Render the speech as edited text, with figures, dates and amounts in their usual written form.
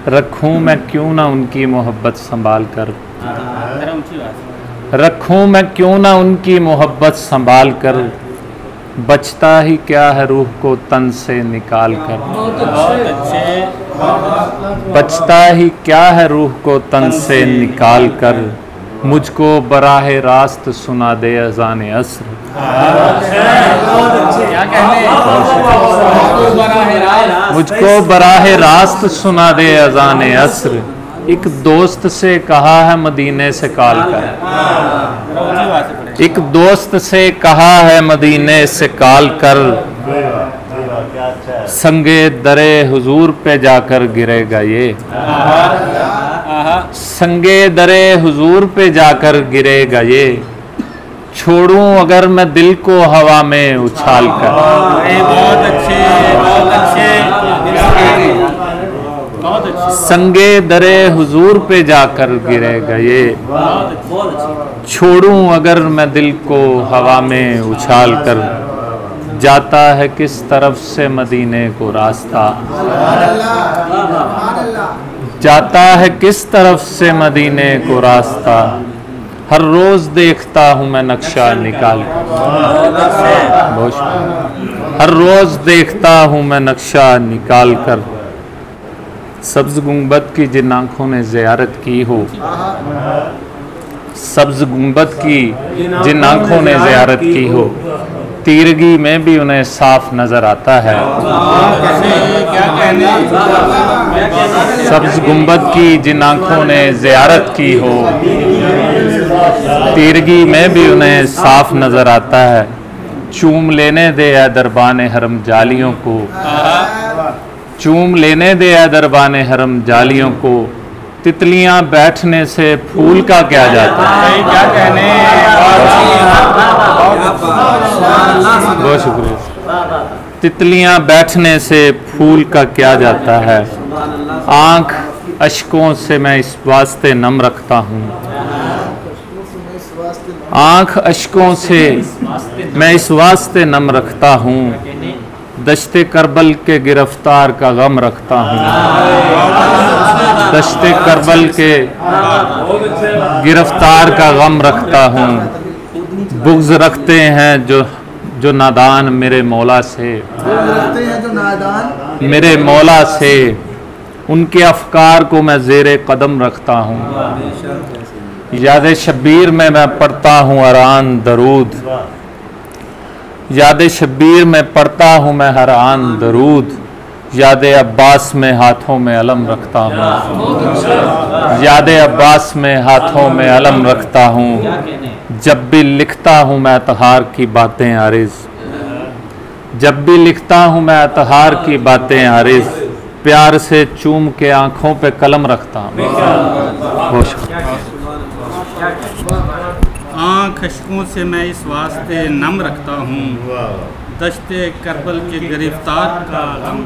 रखूं मैं क्यों ना उनकी मोहब्बत संभाल कर, रखूं मैं क्यों ना उनकी मोहब्बत संभाल कर, बचता ही क्या है रूह को तन से निकाल कर, बचता ही क्या है रूह को तन से निकाल कर, मुझको बराहे रास्त सुना दे अज़ान अस्र। मुझको बराहे रास्त सुना दे अज़ान अस्र, एक दोस्त से कहा है मदीने से कॉल कर, एक दोस्त से कहा है मदीने से कॉल कर, संगे दरे हुजूर पे जाकर गिरेगा ये, संगे दरे हुजूर पे जाकर गिरेगा ये, छोड़ूं अगर मैं दिल को हवा में उछाल कर। बहुत अच्छे, बहुत अच्छे, बहुत अच्छे। संगे दरे हुजूर पे जाकर गिरेगा ये, छोड़ूं अगर मैं दिल को हवा में उछाल कर, जाता है किस तरफ से मदीने को रास्ता, जाता है किस तरफ से मदीने को रास्ता, हर रोज देखता हूँ मैं नक्शा निकाल कर, हर रोज देखता हूँ मैं नक्शा निकाल कर, सब्ज गुंबद की जिन आँखों ने ज़ियारत की हो, सब्ज गुंबद की जिन आँखों ने ज़ियारत की हो, तीरगी में भी उन्हें साफ नजर आता है। सब्ज गुंबद की जिन आँखों ने ज़ियारत की हो, तीरगी में भी उन्हें साफ नजर आता है, चूम लेने दे है दरबाने हरम जालियों को, चूम लेने दे है दरबाने हरम जालियों को, तितलियां बैठने से फूल का क्या जाता है। क्या कहने, बहुत शुक्रिया। तितलियां बैठने से फूल का क्या जाता है, आंख अश्कों से मैं इस वास्ते नम रखता हूँ, आंख अश्कों से मैं इस वास्ते नम रखता हूँ, दश्ते करबल के गिरफ्तार का गम रखता हूँ, दश्ते करबल के गिरफ्तार का गम रखता हूँ, बुग़्ज़ रखते हैं जो नादान मेरे मौला से, मेरे मौला से, उनके अफ़कार को मैं ज़ेरे कदम रखता हूँ, याद शब्बीर में मैं पढ़ता हूँ अरान दरूद, याद शब्बीर में पढ़ता हूँ मैं हर आन दरूद, याद अब्बास में हाथों में अलम रखता हूँ, याद अब्बास में हाथों में अलम रखता हूँ, जब भी लिखता हूँ मैं अतहार की बातें आरिज़, जब भी लिखता हूँ मैं अतहार की बातें आरिज़, प्यार से चूम के आँखों पे कलम रखता हूँ। आँख अश्कों से मैं इस वास्ते नम रखता हूँ, दश्ते करबल के गिरफ्तार का गम